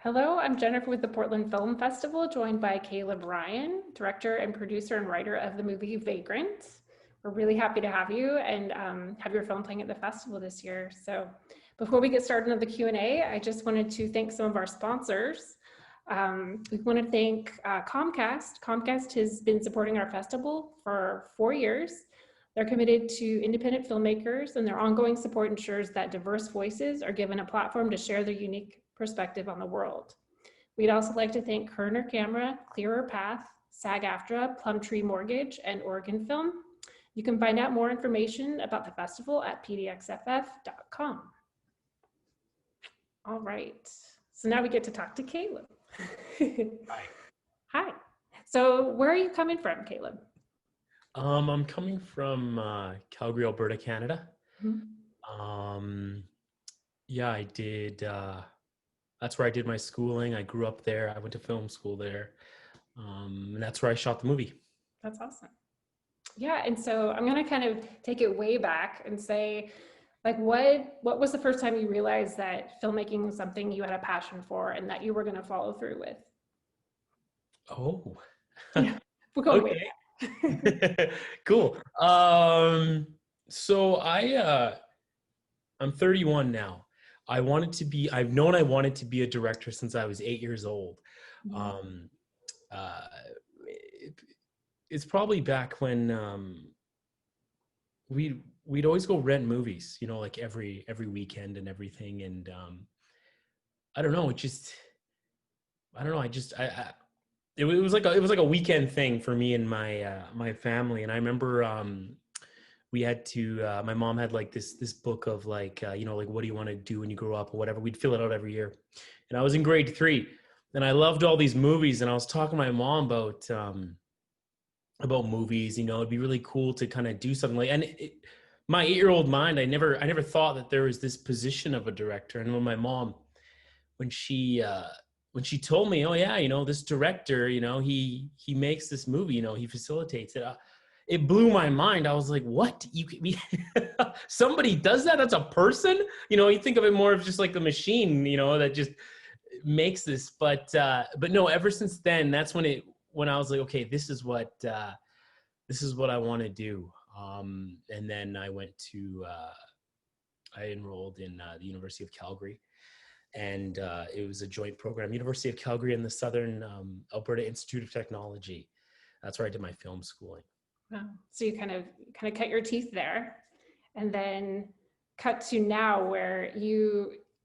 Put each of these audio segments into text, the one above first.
Hello, I'm Jennifer with the Portland Film Festival, joined by Caleb Ryan, director and producer and writer of the movie Vagrant. We're really happy to have you and have your film playing at the festival this year. So before we get started on the Q&A, I just wanted to thank some of our sponsors. We want to thank Comcast. Comcast has been supporting our festival for 4 years. They're committed to independent filmmakers, and their ongoing support ensures that diverse voices are given a platform to share their unique perspective on the world. We'd also like to thank Kerner Camera, Clearer Path, SAG-AFTRA, Plumtree Mortgage, and Oregon Film. You can find out more information about the festival at pdxff.com. All right, so now we get to talk to Caleb. Hi. Hi. So where are you coming from, Caleb? I'm coming from Calgary, Alberta, Canada. Mm-hmm. Yeah, I did. That's where I did my schooling. I grew up there. I went to film school there, and that's where I shot the movie. That's awesome. Yeah, and so I'm gonna kind of take it way back and say, like, what was the first time you realized that filmmaking was something you had a passion for and that you were gonna follow through with? Oh, Yeah, we're going way okay. back. Cool. So I'm 31 now. I've known I wanted to be a director since I was 8 years old. Um, uh, it's probably back when we'd always go rent movies, like every weekend and everything. And I don't know, it was like a weekend thing for me and my family. And I remember we had to my mom had like this book of like like what do you want to do when you grow up or whatever. We'd fill it out every year. And I was in grade 3 and I loved all these movies, and I was talking to my mom about movies. It'd be really cool to kind of do something like, and my 8-year-old mind, I never thought that there was this position of a director. And when my mom, when she told me, oh yeah, this director, he makes this movie, he facilitates it, it blew my mind. I was like, what? Somebody does that? That's a person? You think of it more of just like the machine, that just makes this. But no, ever since then, that's when I was like, okay, this is what I want to do. And then I enrolled in the University of Calgary, and it was a joint program, University of Calgary and the Southern Alberta Institute of Technology. That's where I did my film schooling. Wow. So you kind of cut your teeth there, and then cut to now where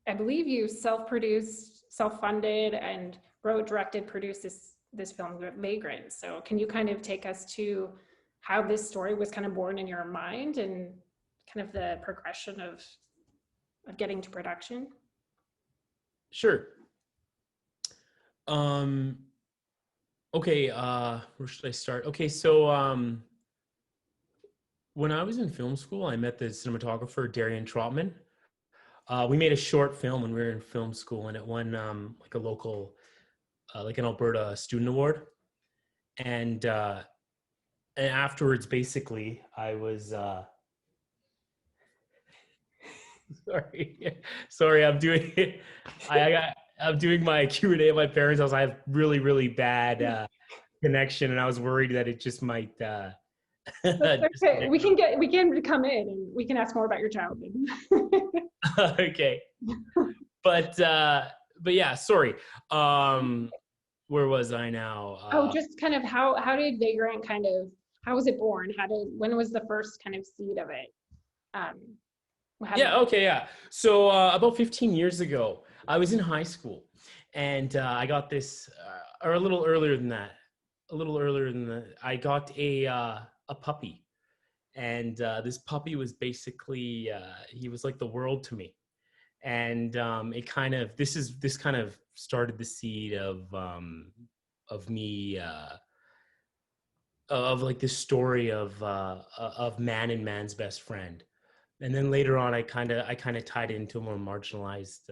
I believe you self-produced, self-funded, and wrote, directed, produced this film, Vagrant. So can you kind of take us to how this story was kind of born in your mind and kind of the progression of getting to production? Sure. Okay, where should I start? Okay, so when I was in film school, I met the cinematographer, Darian Trotman. We made a short film when we were in film school, and it won like a local, like an Alberta student award. And afterwards, basically, I was sorry, I'm doing it. I'm doing my Q&A at my parents' house. I have really, really bad connection, and I was worried that it just might. Okay. We can come in and we can ask more about your childhood. Okay, but yeah, sorry. Where was I now? Just kind of how did Vagrant how was it born? When was the first kind of seed of it? Yeah. Okay. Yeah. So about 15 years ago, I was in high school, and I got this, or a little earlier than that. I got a puppy, and this puppy was basically he was like the world to me, and this kind of started the seed of me of like this story of man and man's best friend. And then later on, I kind of tied it into a more marginalized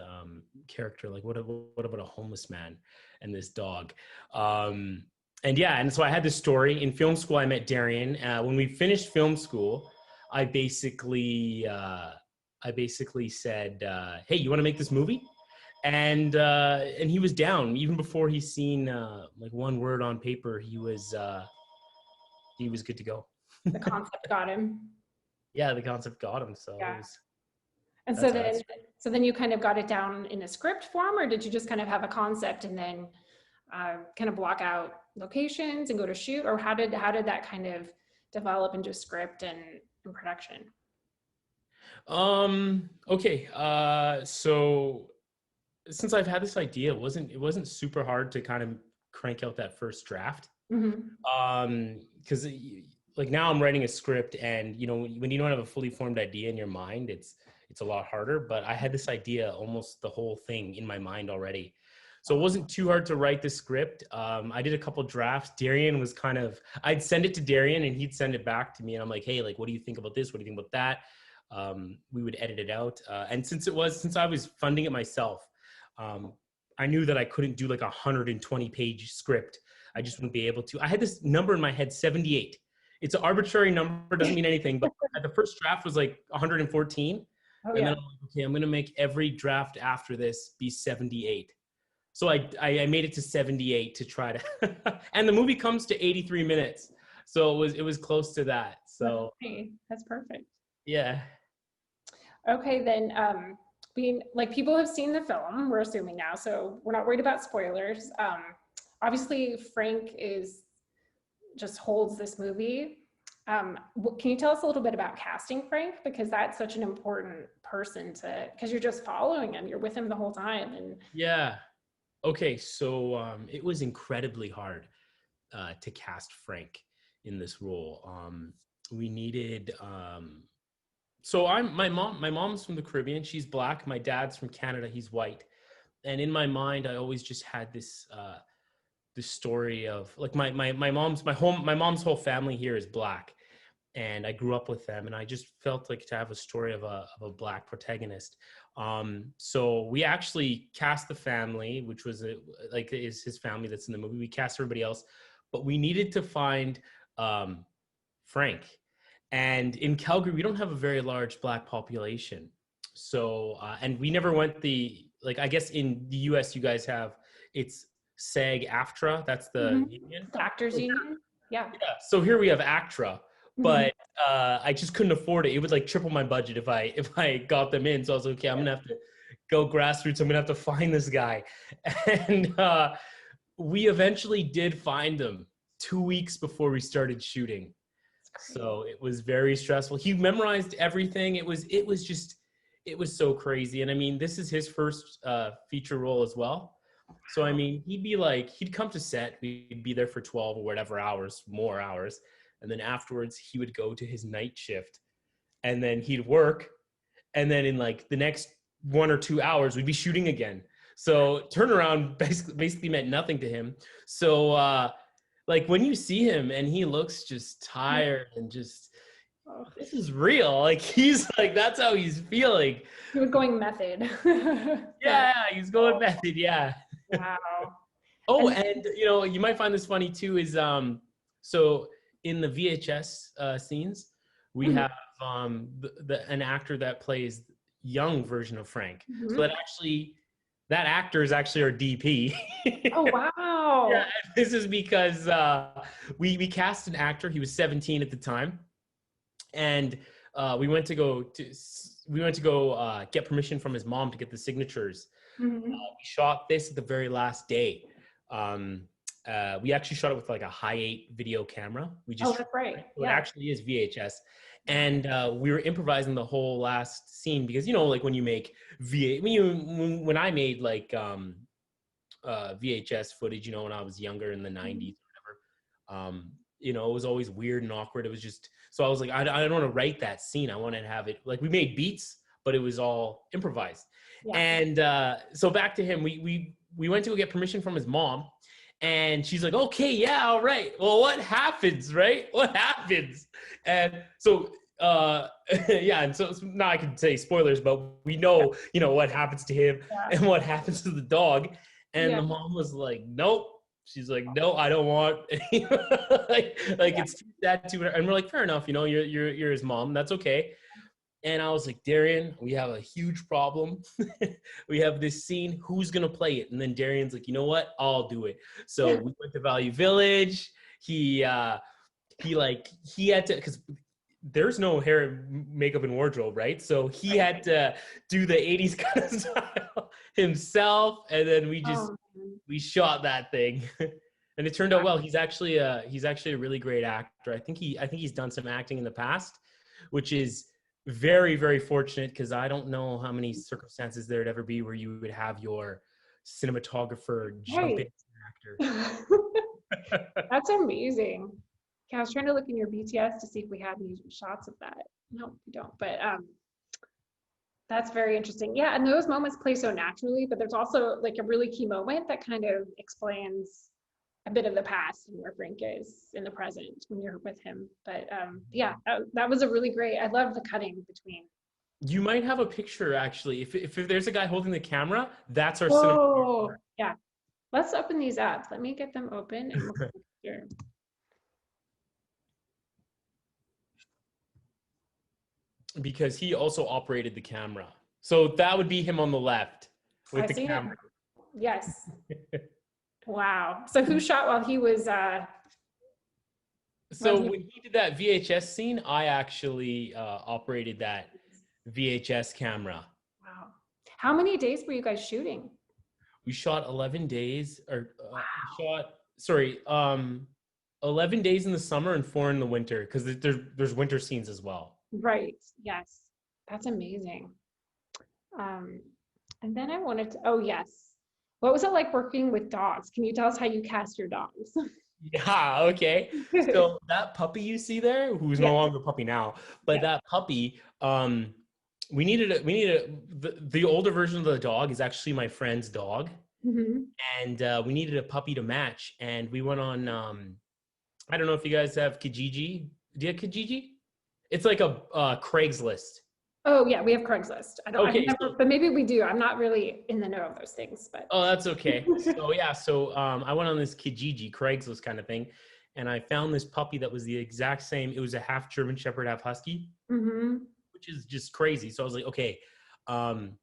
character, like what about a homeless man and this dog, and yeah, and so I had this story in film school. I met Darian. When we finished film school, I basically said, "Hey, you want to make this movie?" And he was down even before he seen like one word on paper. He was good to go. The concept got him. Yeah, the concept got him. So it Yeah. was And that's how that's. so then you kind of got it down in a script form, or did you just kind of have a concept and then kind of block out locations and go to shoot, or how did that kind of develop into script and production? Okay. So since I've had this idea, it wasn't super hard to kind of crank out that first draft. Mm-hmm. Because like now I'm writing a script, and when you don't have a fully formed idea in your mind, it's a lot harder. But I had this idea, almost the whole thing in my mind already, so it wasn't too hard to write the script. I did a couple drafts. Darian was I'd send it to Darian and he'd send it back to me, and I'm like, hey, like, what do you think about this? What do you think about that? We would edit it out, and since I was funding it myself, I knew that I couldn't do like 120-page script. I just wouldn't be able to. I had this number in my head, 78. It's an arbitrary number, doesn't mean anything, but the first draft was like 114. Oh, And yeah. then I'm like, okay, I'm going to make every draft after this be 78. So I made it to 78 to try to, and the movie comes to 83 minutes. So it was close to that. So That's perfect. yeah. Okay, then being like, people have seen the film, we're assuming now, so we're not worried about spoilers. Obviously Frank just holds this movie. Can you tell us a little bit about casting Frank, because that's such an important person because you're just following him, you're with him the whole time. And Yeah. Okay, so it was incredibly hard to cast Frank in this role. We needed so my mom's from the Caribbean, she's Black. My dad's from Canada, he's white. And in my mind, I always just had this story of like my mom's whole family here is Black, and I grew up with them, and I just felt like to have a story of a Black protagonist. So we actually cast the family, which was is his family that's in the movie. We cast everybody else, but we needed to find Frank. And in Calgary, we don't have a very large Black population. So, and we never went I guess in the US, you guys have, it's SAG-AFTRA, that's the union. The Actors Union. Yeah. So here we have ACTRA, but I just couldn't afford it. It would like triple my budget if I got them in. So I was like, okay, I'm gonna have to go grassroots. I'm gonna have to find this guy. And we eventually did find him 2 weeks before we started shooting. So it was very stressful. He memorized everything. It was so crazy. And I mean, this is his first feature role as well. So I mean, he'd come to set, we'd be there for 12 or whatever more hours. And then afterwards he would go to his night shift, and then he'd work. And then in like the next 1 or 2 hours, we'd be shooting again. So turnaround basically meant nothing to him. So, like when you see him and he looks just tired and just, this is real. Like he's like, that's how he's feeling. He was going method. Yeah, he's going method. Yeah. Wow. Oh, and you might find this funny too, is so in the VHS scenes, we have an actor that plays young version of Frank. So that actor is actually our DP. Oh, wow. Yeah, this is because we cast an actor. He was 17 at the time, and we went to go get permission from his mom to get the signatures. We shot this at the very last day. We actually shot it with like a high-8 video camera. That's right. So it actually is VHS. And we were improvising the whole last scene because, like when you make when I made like VHS footage, when I was younger in the 90s or whatever, it was always weird and awkward. It was just, so I was like, I don't want to write that scene. I want to have it, like we made beats, but it was all improvised. Yeah. And so back to him, we went to go get permission from his mom. And she's like, okay, yeah, all right. Well, what happens, right? What happens? And so, yeah, and so now I can say spoilers, but we know, what happens to him and what happens to the dog. And the mom was like, nope. She's like, no, I don't want, like it's too sad to, and we're like, fair enough, you're his mom, that's okay. And I was like, Darian, we have a huge problem. We have this scene. Who's gonna play it? And then Darian's like, you know what? I'll do it. So we went to Value Village. He had to, because there's no hair, makeup, and wardrobe, right? So he had to do the 80s kind of style himself, and then Oh, we shot that thing. And it turned out well. He's actually a really great actor. I think he's done some acting in the past, which is very, very fortunate, because I don't know how many circumstances there'd ever be where you would have your cinematographer jump in right. as an actor. That's amazing. Yeah, I was trying to look in your BTS to see if we had any shots of that. No, we don't. But that's very interesting. Yeah, and those moments play so naturally, but there's also like a really key moment that kind of explains a bit of the past and where Frank is in the present when you're with him. But yeah, that was a really great. I love the cutting between. You might have a picture, actually. If there's a guy holding the camera, that's our Oh, cinematographer. yeah. Let's open these up. Let me get them open and we'll here. Because he also operated the camera. So that would be him on the left with I the see it. camera. Yes. Wow. So who shot while he was So when he did that VHS scene, I actually operated that VHS camera. wow. How many days were you guys shooting? We shot 11 days, or Wow. we shot, sorry, 11 days in the summer and 4 in the winter, because there's winter scenes as well. Right. Yes. That's amazing. Um, and then I wanted to, oh yes. What was it like working with dogs? Can you tell us how you cast your dogs? Yeah, okay. So that puppy you see there, who's no Yeah. longer a puppy now, but Yeah. that puppy, the older version of the dog is actually my friend's dog, Hmm. and we needed a puppy to match, and we went on, I don't know if you guys have Kijiji. Do you have Kijiji? It's like a Craigslist. Oh yeah, we have Craigslist. I've Okay, never, so but maybe we do. I'm not really in the know of those things, but. oh, that's okay. So yeah, so I went on this Kijiji Craigslist kind of thing, and I found this puppy that was the exact same. It was a half German Shepherd, half Husky, Hmm. which is just crazy. So I was like, okay, um,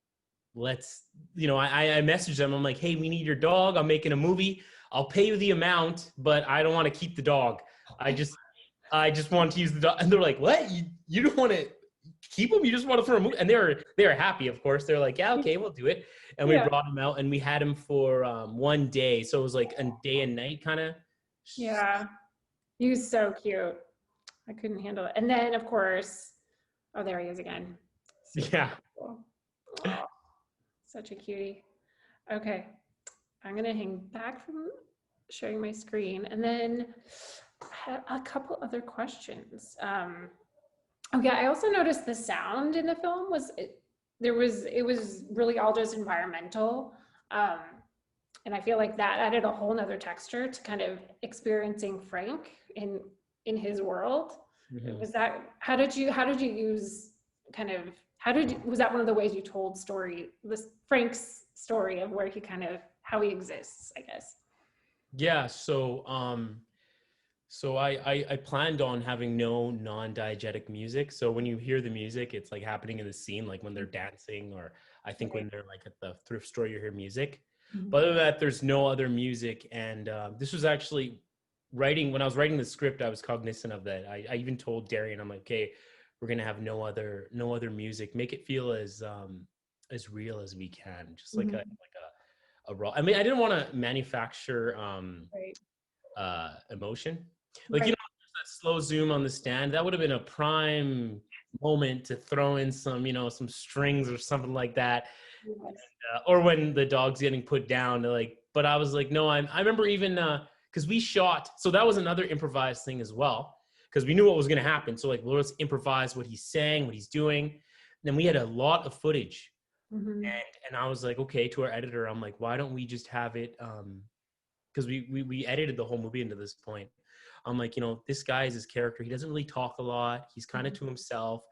let's, I messaged them. I'm like, hey, we need your dog. I'm making a movie. I'll pay you the amount, but I don't want to keep the dog. I just I just want to use the dog. And they're like, what? You don't want to keep him? You just want to throw him? And they were happy, of course. They're like, yeah, okay, we'll do it. And we Yeah. brought him out, and we had him for 1 day. So it was like a day and night kind of. Yeah. He was so cute. I couldn't handle it. And then of course, oh, there he is again. Super Yeah. cool. Oh, such a cutie. Okay. I'm gonna hang back from sharing my screen, and then I had a couple other questions. Oh yeah, I also noticed the sound in the film it was really all just environmental, um, and I feel like that added a whole nother texture to kind of experiencing Frank in his world. Mhm. Was that how did you use kind of how did you, was that one of the ways you told this Frank's story of where he kind of how he exists, I guess. Yeah. So I planned on having no non-diegetic music. So when you hear the music, it's like happening in the scene, like when they're dancing, or I think Right. when they're like at the thrift store, you hear music. But Mhm. other than that, there's no other music. And this was actually when I was writing the script, I was cognizant of that. I even told Darian, I'm like, okay, we're gonna have no other music. Make it feel as real as we can, just like Mhm. a raw. I mean, I didn't want to manufacture Right. emotion. Like, Right. that slow zoom on the stand, that would have been a prime moment to throw in some strings or something like that. Yes. Or when the dog's getting put down, like, but I was like, no, I remember even, cause we shot, so that was another improvised thing as well. Cause we knew what was going to happen. So like, well, let's improvise what he's saying, what he's doing. And then we had a lot of footage, Mhm. and I was like, okay, to our editor, I'm like, why don't we just have it, because we edited the whole movie into this point. I'm like, this guy is his character. He doesn't really talk a lot. He's kind of Mhm. to himself.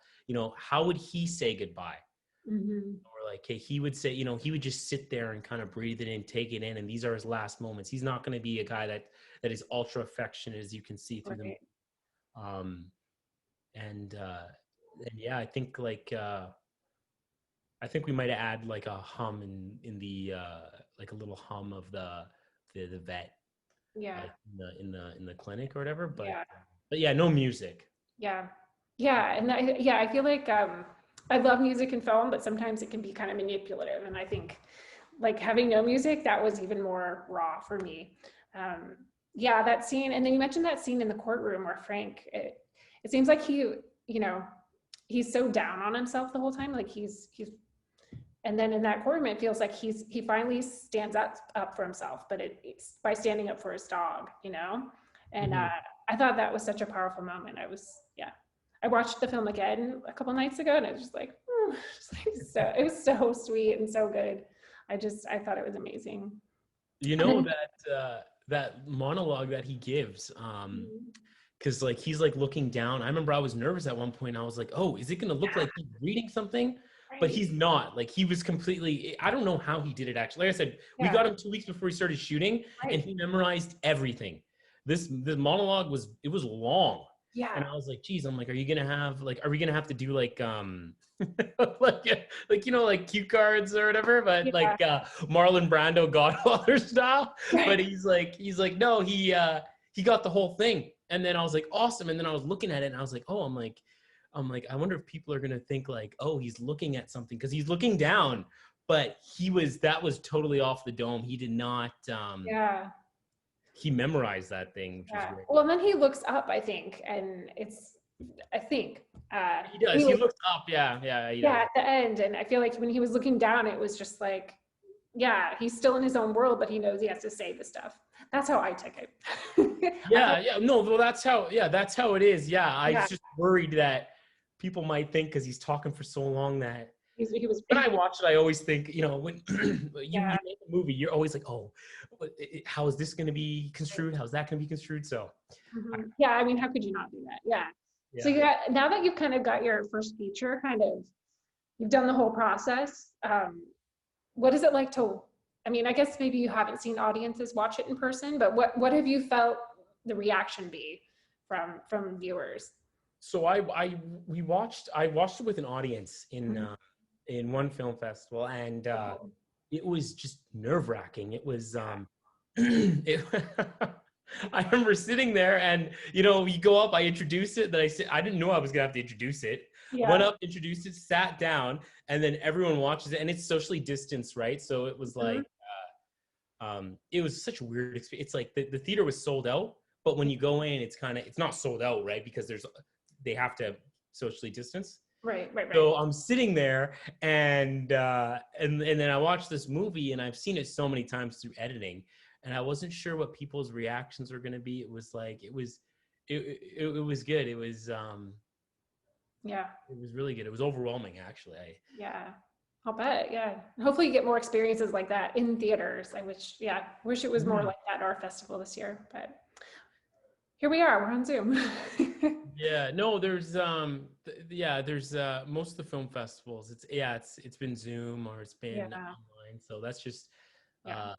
How would he say goodbye? Mhm. Or like, hey, he would say, he would just sit there and kind of breathe it in, take it in, and these are his last moments. He's not going to be a guy that is ultra affectionate, as you can see through them. Right. Um, and And yeah, I think we might add like a hum in the like a little hum of the vet Yeah. in the clinic or whatever. Yeah. But yeah, no music. Yeah. Yeah. And I feel like I love music and film, but sometimes it can be kind of manipulative. And I think like having no music, that was even more raw for me. Um, yeah, that scene. And then you mentioned that scene in the courtroom where Frank, it seems like you know, he's so down on himself the whole time. Like and then in that courtroom, it feels like he finally stands up for himself, but it's by standing up for his dog, you know? And Mhm. I thought that was such a powerful moment. Yeah. I watched the film again a couple nights ago, and it was just like, just like so, it was so sweet and so good. I thought it was amazing. You And know then, that that monologue that he gives, Mhm. because like he's like looking down. I remember I was nervous at one point. I was like, oh, is it gonna look Yeah, like he's reading something? But right. he's not. Like he was completely. I don't know how he did it actually. Like I said, we Yeah, got him 2 weeks before he started shooting, and right. he memorized everything. The monologue was long, Yeah, and I was like, geez, I'm like, are we gonna have to do like like like cue cards or whatever, but yeah, like Marlon Brando Godfather style. But right. he's like no, he got the whole thing. And then I was like, awesome. And then I was looking at it and I was like, oh, I wonder if people are gonna think like, oh, he's looking at something because he's looking down. But that was totally off the dome. He did not Yeah. he memorized that thing, which was Yeah. great. Well, and then he looks up, I think, and I think, He does. He looks up. Yeah, yeah, he yeah, does. at the end. And I feel like when he was looking down, it was just like, yeah, he's still in his own world, but he knows he has to say the stuff. That's how I took it. I thought, Yeah, yeah. No, well, that's how it is. Yeah. I yeah, was just worried that people might think because he's talking for so long that he was, when I watch it, I always think, when you yeah, make a movie, you're always like, oh, how is this going to be construed? How's that going to be construed? So, I don't know. yeah. I mean, how could you not do that? Yeah. So Yeah. yeah, now that you've kind of got your first feature, kind of, you've done the whole process. What is it like to? I mean, I guess maybe you haven't seen audiences watch it in person, but what have you felt the reaction be from viewers? So I watched it with an audience Mhm. in one film festival, and Oh, it was just nerve wracking. It was yeah, it, I remember sitting there, and you go up, I introduce it, then I didn't know I was gonna have to introduce it. Went yeah. up, introduced it, sat down, and then everyone watches it, and it's socially distanced, right? So it was Mhm. like it was such a weird experience. It's like the theater was sold out, but when you go in, it's not sold out, right? Because they have to socially distance. Right, right, right. So I'm sitting there, and then I watched this movie, and I've seen it so many times through editing, and I wasn't sure what people's reactions were going to be. It was like it was good. Yeah, It was really good. It was overwhelming, actually. yeah. I'll bet. Yeah. Hopefully, you get more experiences like that in theaters. Wish it was more Mhm. like that at our festival this year. But here we are. We're on Zoom. Yeah, no, there's most of the film festivals. It's been Zoom or it's been Yeah, online. So that's just yeah. uh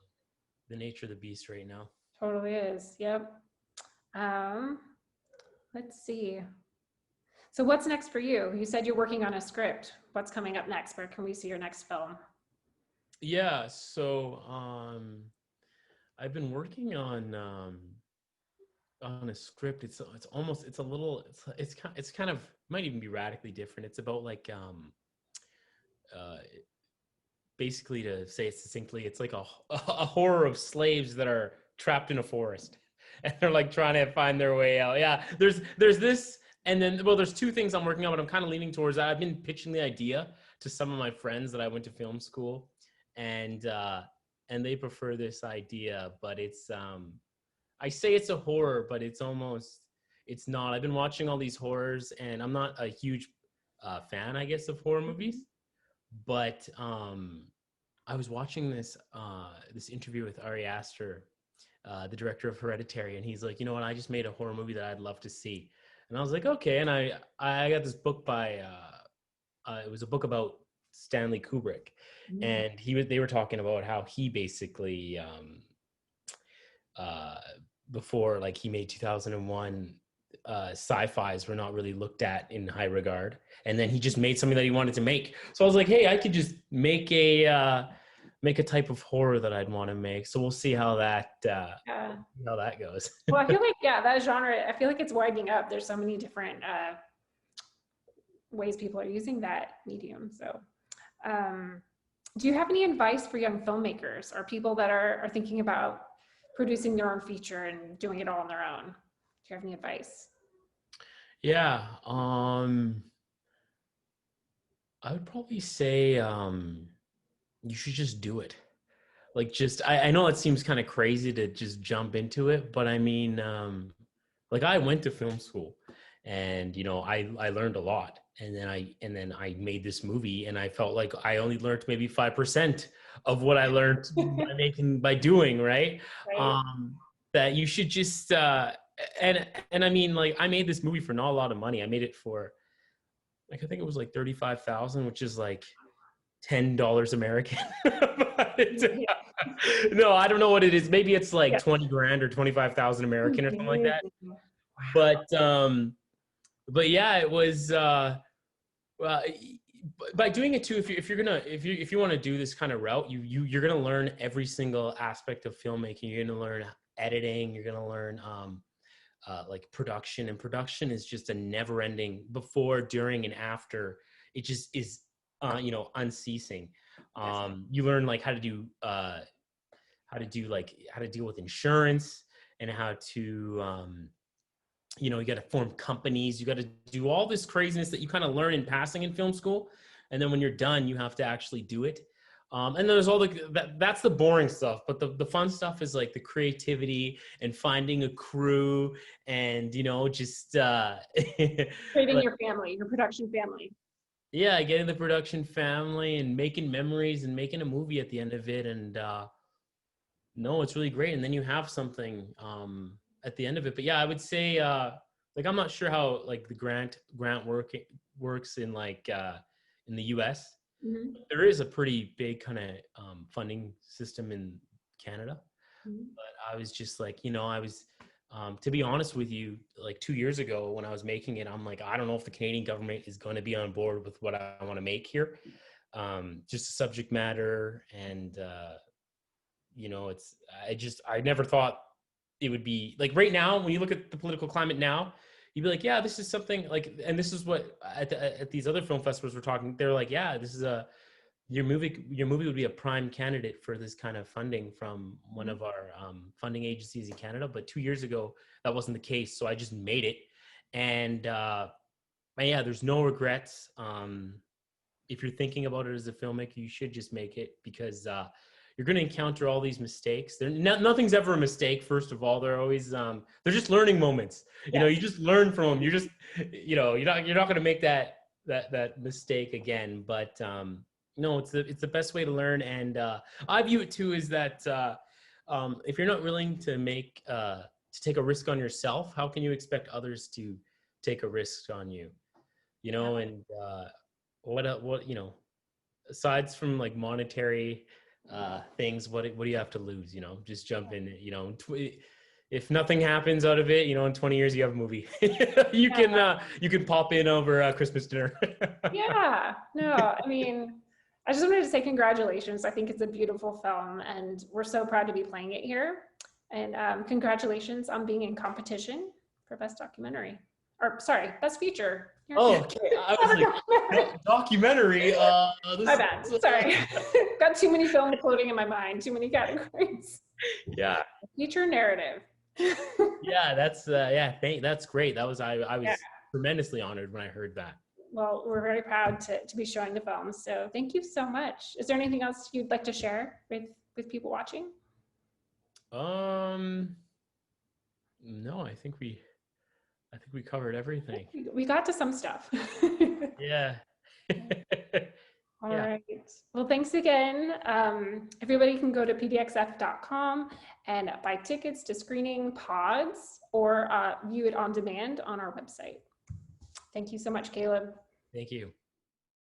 the nature of the beast right now. Totally is. Yep. Um, let's see. So what's next for you? You said you're working on a script. What's coming up next? Where can we see your next film? Yeah, so I've been working on a script. It's a little it's kind of might even be radically different. It's about like uh basically, to say it succinctly, it's like a horror of slaves that are trapped in a forest and they're like trying to find their way out. Yeah, there's this, and then well, there's two things I'm working on, but I'm kind of leaning towards that. I've been pitching the idea to some of my friends that I went to film school, and they prefer this idea, but I say it's a horror, but it's not. I've been watching all these horrors, and I'm not a huge fan, I guess, of horror movies, but I was watching this interview with Ari Aster, the director of Hereditary, and he's like, you know what? I just made a horror movie that I'd love to see, and I was like, okay. And I got this book by it was a book about Stanley Kubrick, Mm. and they were talking about how he basically uh, before like he made 2001. sci-fis were not really looked at in high regard. And then he just made something that he wanted to make. So I was like, hey, I could just make a type of horror that I'd want to make. So we'll see how that Yeah. goes. Well, I feel like, yeah, that genre, I feel like it's widening up. There's so many different ways people are using that medium. So, do you have any advice for young filmmakers or people that are thinking about producing their own feature and doing it all on their own? Do you have any advice? Yeah. I would probably say you should just do it. Like, just I know it seems kind of crazy to just jump into it, but I mean, like, I went to film school, and I learned a lot, and then I made this movie, and I felt like I only learned maybe 5% of what I learned by doing, right. Right? That you should just and I mean, like, I made this movie for not a lot of money. I made it for, like, I think it was like 35,000, which is like $10 American. Yeah. No, I don't know what it is. Maybe it's like Yeah. 20 grand or 25,000 American or something like that. Wow. But yeah, it was uh, by doing it too. If you want to do this kind of route, you're gonna learn every single aspect of filmmaking. You're gonna learn editing. You're gonna learn like production, and production is just a never ending, before, during, and after. It just is unceasing. Yes. You learn like how to deal with insurance, and how to you got to form companies. You got to do all this craziness that you kind of learn in passing in film school, and then when you're done, you have to actually do it. And then there's all that's the boring stuff, but the fun stuff is like the creativity and finding a crew, and just Creating like, your family, your production family. yeah, getting the production family and making memories and making a movie at the end of it. And no, it's really great. And then you have something at the end of it. But yeah, I would say like, I'm not sure how like the grant works in like in the US. Mhm. There is a pretty big kind of funding system in Canada. Mhm. But I was just like, I was, to be honest with you, like 2 years ago when I was making it, I'm like, I don't know if the Canadian government is going to be on board with what I want to make here. Just the subject matter, and I never thought it would be like, right now, when you look at the political climate now, you'd be like, yeah, this is something like, and this is what at these other film festivals we're talking, they're like, yeah, this is your movie would be a prime candidate for this kind of funding from one of our funding agencies in Canada. But 2 years ago, that wasn't the case. So I just made it. And yeah, there's no regrets. If you're thinking about it as a filmmaker, you should just make it, because you're going to encounter all these mistakes. Nothing's ever a mistake. First of all, they're always they're just learning moments. Yes. You just learn from them. You're just you're not going to make that mistake again. But no, it's the best way to learn. And I view it too is that if you're not willing to take a risk on yourself, how can you expect others to take a risk on you? Yeah. And what aside from like monetary things, what do you have to lose? Just jump in. If nothing happens out of it, in 20 years you have a movie. you can pop in over Christmas dinner. Yeah. No, I mean, I just wanted to say congratulations. I think it's a beautiful film, and we're so proud to be playing it here. And congratulations on being in competition for Best Documentary. Or, sorry, Best Feature. Oh, okay. I was like, documentary. My bad. Sorry. Got too many films floating in my mind, too many categories. Yeah. Feature narrative. Yeah, that's that's great. I was Yeah. tremendously honored when I heard that. Well, we're very proud to be showing the film. So thank you so much. Is there anything else you'd like to share with people watching? No, I think we covered everything. We got to some stuff. Yeah. All Yeah. right. Well, thanks again. Everybody can go to pdxf.com and buy tickets to screening pods, or view it on demand on our website. Thank you so much, Caleb. Thank you.